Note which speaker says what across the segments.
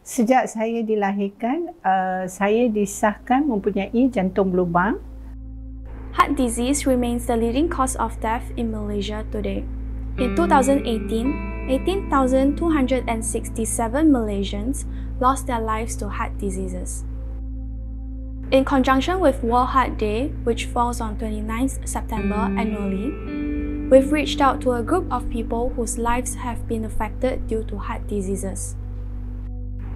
Speaker 1: Sejak saya dilahirkan, saya disahkan mempunyai jantung berlubang.
Speaker 2: Heart disease remains the leading cause of death in Malaysia today. In 2018, 18,267 Malaysians lost their lives to heart diseases. In conjunction with World Heart Day, which falls on 29th September annually, we've reached out to a group of people whose lives have been affected due to heart diseases.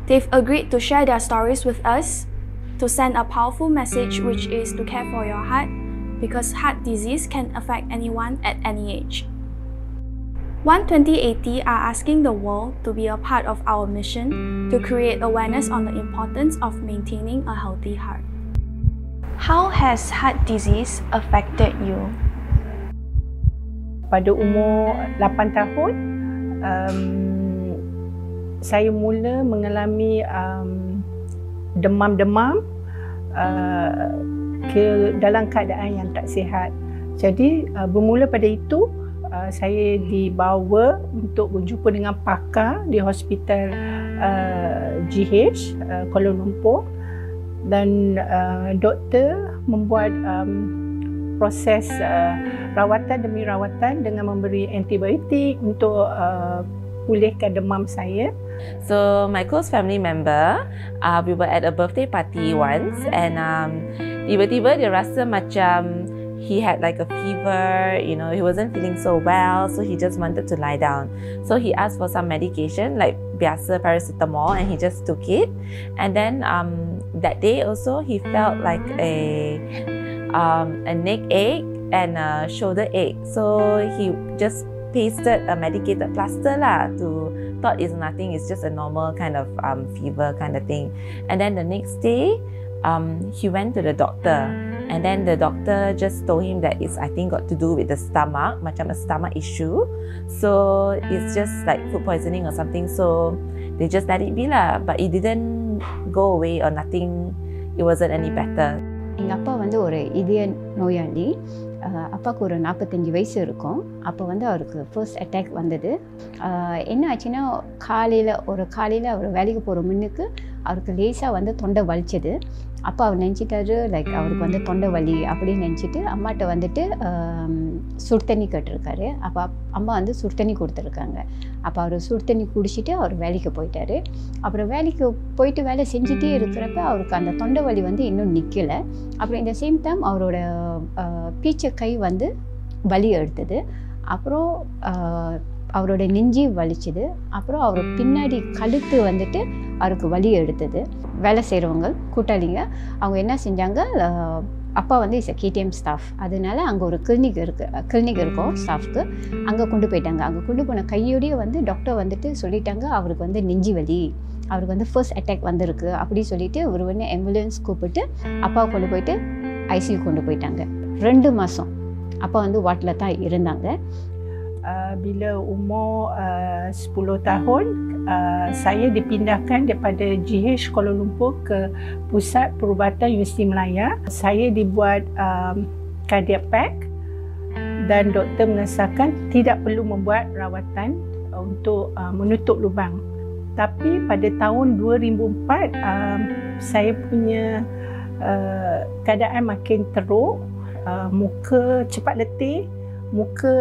Speaker 2: They've agreed to share their stories with us, to send a powerful message, which is to care for your heart, because heart disease can affect anyone at any age. 12080 are asking the world to be a part of our mission to create awareness on the importance of maintaining a healthy heart. How has heart disease affected you?
Speaker 1: Pada umur 8 tahun, saya mula mengalami demam-demam dalam keadaan yang tak sihat. Jadi bermula pada itu, saya dibawa untuk berjumpa dengan pakar di hospital GH Kuala Lumpur, dan doktor membuat proses rawatan demi rawatan dengan memberi antibiotik untuk pulihkan demam saya.
Speaker 3: So my close family member, we were at a birthday party once, and tiba-tiba dia rasa macam he had like a fever, you know, he wasn't feeling so well, so he just wanted to lie down. So he asked for some medication like biasa paracetamol, and he just took it. And then that day also he felt like a neck ache and a shoulder ache. So he just pasted a medicated plaster lah, to thought it's nothing, it's just a normal kind of fever kind of thing. And then the next day he went to the doctor, and then the doctor just told him that it's, I think, got to do with the stomach, macam a stomach issue, so it's just like food poisoning or something. So they just let it be lah, but it didn't go away or nothing, it wasn't any better.
Speaker 4: எங்கள் அப்பா வந்து ஒரு இதய நோயாளி. அப்பாவுக்கு ஒரு 45 வயசு இருக்கும். அப்போ வந்து அவருக்கு ஃபர்ஸ்ட் அட்டாக் வந்தது. என்ன ஆச்சுன்னா, காலையில் அவர் வேலைக்கு போகிற முன்னுக்கு அவருக்கு லேசாக வந்து தொண்டை வலிச்சது. அப்போ அவர் நினச்சிட்டாரு லைக் அவருக்கு வந்து தொண்டை வலி அப்படின்னு நினச்சிட்டு அம்மாட்ட வந்துட்டு சுடுதண்ணி கேட்டிருக்காரு. அப்போ அம்மா வந்து சுடுதண்ணி கொடுத்துருக்காங்க. அப்போ அவர் சுடுதண்ணி குடிச்சிட்டு அவர் வேலைக்கு போயிட்டார். அப்புறம் வேலைக்கு போயிட்டு வேலை செஞ்சுட்டே இருக்கிறப்ப அவருக்கு அந்த தொண்டை வலி வந்து இன்னும் நிற்கலை. அப்புறம் இந்த சேம் டைம் அவரோட பீச்சை கை வந்து வலி எடுத்தது. அப்புறம் அவரோட நெஞ்சி வலிச்சுது. அப்புறம் அவர் பின்னாடி கழுத்து வந்துட்டு அவருக்கு வலி எடுத்தது. வேலை செய்கிறவங்க கூட்டாளிங்க அவங்க என்ன செஞ்சாங்க, அப்பா வந்து இஸ் KTM ஸ்டாஃப், அதனால அங்கே ஒரு கிளினிக் இருக்கும் ஸ்டாஃப்க்கு. அங்கே கொண்டு போயிட்டாங்க. அங்கே கொண்டு போன கையோடையே வந்து டாக்டர் வந்துட்டு சொல்லிட்டாங்க அவருக்கு வந்து நெஞ்சி வலி, அவருக்கு வந்து ஃபர்ஸ்ட் அட்டாக் வந்திருக்கு அப்படி சொல்லிட்டு ஒரு உடனே ஆம்புலன்ஸ் கூப்பிட்டு அப்பாவை கொண்டு போயிட்டு ICU கொண்டு போயிட்டாங்க. 2 மாதம் அப்பா வந்து வாட்டில் தான் இருந்தாங்க.
Speaker 1: Bila umur 10 tahun, saya dipindahkan daripada GH Kuala Lumpur ke Pusat Perubatan Universiti Melaya. Saya dibuat cardiac pack dan doktor mengesahkan tidak perlu membuat rawatan untuk menutup lubang. Tapi pada tahun 2004, saya punya keadaan makin teruk, muka cepat letih, muka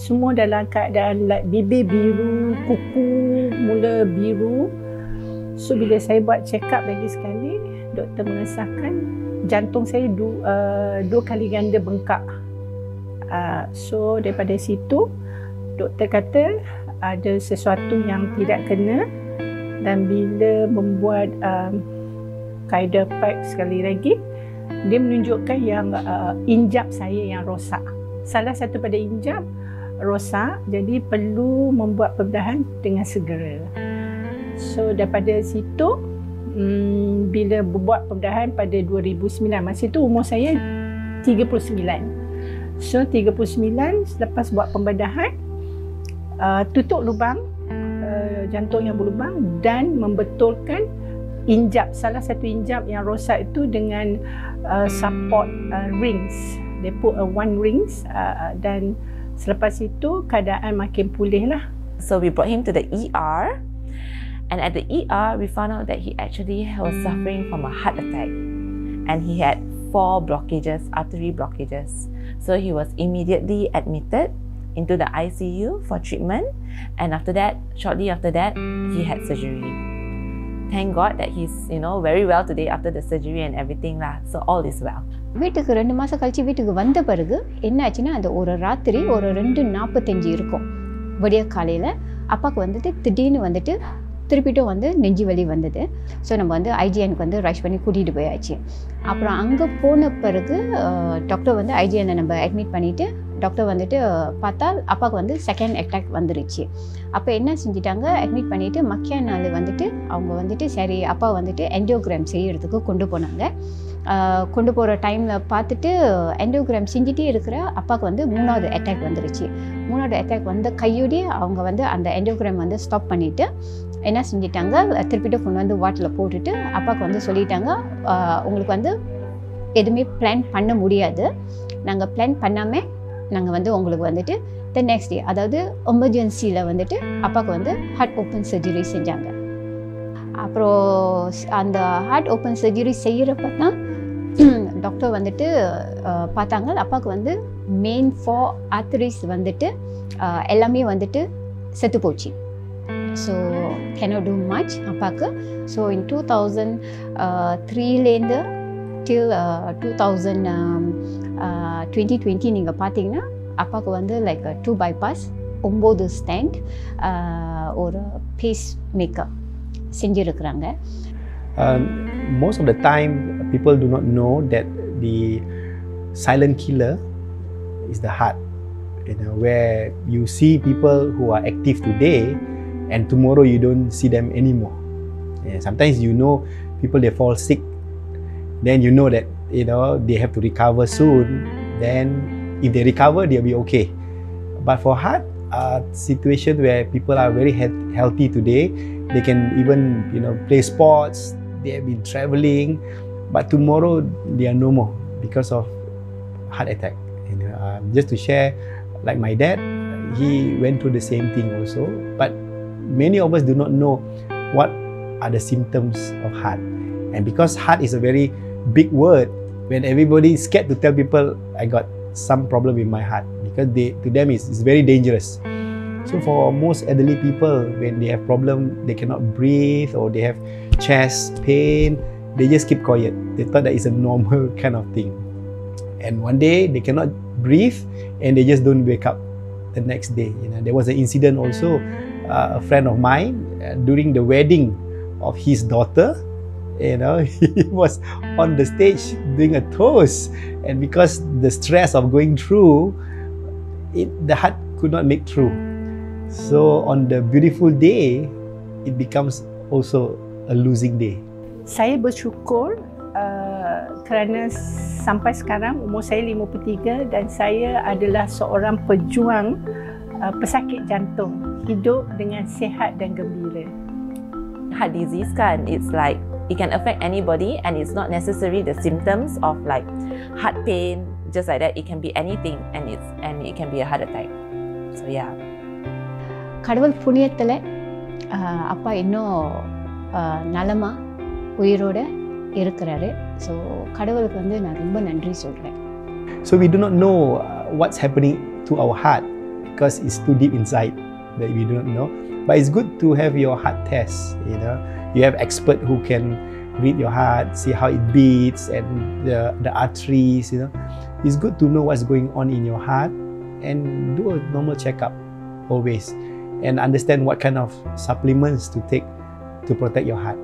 Speaker 1: semua dalam keadaan like bibir biru, kuku mula biru. So bila saya buat check up lagi sekali, doktor mengesahkan jantung saya dua kali ganda bengkak. So daripada situ doktor kata ada sesuatu yang tidak kena, dan bila membuat kaedah pack sekali lagi, dia menunjukkan yang injap saya yang rosak. Salah satu pada injap rosak, jadi perlu membuat pembedahan dengan segera. So daripada situ, bila buat pembedahan pada 2009, masa itu umur saya 39. So 39, selepas buat pembedahan, tutup lubang jantung yang berlubang dan membetulkan injap, salah satu injap yang rosak itu dengan support rings. They put one rings, dan selepas itu keadaan makin pulih lah.
Speaker 3: So we brought him to the ER, And at the ER, we found out that he actually was suffering from a heart attack. And he had 4 blockages, artery blockages. So he was immediately admitted into the ICU for treatment. And after that, shortly after that, he had surgery. Thank God that he's, very well today after the surgery and everything lah. So all is well.
Speaker 4: வீட்டுக்கு 2 மாதம் கழிச்சு வீட்டுக்கு வந்த பிறகு என்ன ஆச்சுன்னா அந்த ஒரு ராத்திரி ஒரு 2:45 இருக்கும் விடிய காலையில் அப்பாவுக்கு வந்துட்டு திடீர்னு வந்துட்டு திருப்பிட்டும் வந்து நெஞ்சு வலி வந்தது. ஸோ நம்ம வந்து ஐஜிஎனுக்கு வந்து ரஷ் பண்ணி கூட்டிகிட்டு போயாச்சு. அப்புறம் அங்கே போன பிறகு டாக்டர் வந்து ஐஜிஎனை நம்ம அட்மிட் பண்ணிவிட்டு டாக்டர் வந்துட்டு பார்த்தா அப்பாவுக்கு வந்து செகண்ட் அட்டாக் வந்துருச்சு. அப்போ என்ன செஞ்சிட்டாங்க, அட்மிட் பண்ணிவிட்டு மக்கிய நாள் வந்துட்டு அவங்க வந்துட்டு சரி அப்பா வந்துட்டு என்டியோகிராம் செய்கிறதுக்கு கொண்டு போனாங்க. கொண்டு போகிற டைமில் பார்த்துட்டு என்டியோகிராம் செஞ்சுட்டே இருக்கிற அப்பாவுக்கு வந்து 3வது அட்டாக் வந்துருச்சு. 3வது அட்டாக் வந்த கையோடே அவங்க வந்து அந்த என்டியோகிராம் வந்து ஸ்டாப் பண்ணிவிட்டு என்ன செஞ்சிட்டாங்க, திருப்பிட்டு கொண்டு வந்து வாட்டில் போட்டுட்டு அப்பாவுக்கு வந்து சொல்லிட்டாங்க, உங்களுக்கு வந்து எதுவுமே பிளான் பண்ண முடியாது, நாங்கள் பிளான் பண்ணாமல் நாங்கள் வந்து உங்களுக்கு வந்துட்டு த நெக்ஸ்ட் டே அதாவது எமர்ஜென்சியில் வந்துட்டு அப்பாவுக்கு வந்து ஹார்ட் ஓப்பன் சர்ஜரி செஞ்சாங்க. அப்புறம் அந்த ஹார்ட் ஓப்பன் சர்ஜரி செய்கிறப்ப தான் டாக்டர் வந்துட்டு பார்த்தாங்க அப்பாவுக்கு வந்து மெயின் 4 ஆர்டரிஸ் வந்துட்டு எல்லாமே வந்துட்டு செத்து போச்சு. ஸோ cannot do much அப்பாவுக்கு. ஸோ இன் 2003லேருந்து till 2020 நீங்கள் பார்த்தீங்கன்னா அப்பாவுக்கு வந்து லைக் 2 bypass 9 ஸ்டென்ட் ஒரு பேஸ் மேக்கர் செஞ்சுருக்குறாங்க.
Speaker 5: Most of the time people do not know that the silent killer is the heart, where you see people who are active today and tomorrow you don't see them anymore. Sometimes people they fall sick, then you know that they have to recover soon, then if they recover they'll be okay. But for heart situation where people are very healthy today, they can even play sports, they have been traveling, but tomorrow they are no more because of heart attack. Just to share, like my dad, he went through the same thing also, but many of us do not know what are the symptoms of heart. And because heart is a very big word, when everybody is scared to tell people I got some problem with my heart, because to them it's very dangerous. So for most elderly people, when they have problem, they cannot breathe or they have chest pain, they just keep quiet. They thought that is a normal kind of thing. And one day they cannot breathe and they just don't wake up the next day. There was an incident also, a friend of mine during the wedding of his daughter, he was on the stage doing a toast, and because the stress of going through it, the heart could not make through. So on the beautiful day, it becomes also a losing day.
Speaker 1: Saya bersyukur kerana sampai sekarang umur saya 53 dan saya adalah seorang pejuang pesakit jantung, hidup dengan sihat dan gembira.
Speaker 3: Heart disease kan, it's like it can affect anybody and it's not necessarily the symptoms of like heart pain, just like that. It can be anything and it can be a heart attack. So yeah.
Speaker 4: கடவுள் புண்ணியத்தில் அப்பா இன்னும் நலமா உயிரோட இருக்கிறாரு. So கடவுளுக்கு வந்து நான் ரொம்ப நன்றி சொல்கிறேன்.
Speaker 5: So we do not know what's happening to our heart because it's too deep inside that we do not know. But it's good to have your heart test. You have expert who can read your heart, see how it beats and the arteries. It's good to know what's going on in your heart and do a normal checkup always, and understand what kind of supplements to take to protect your heart.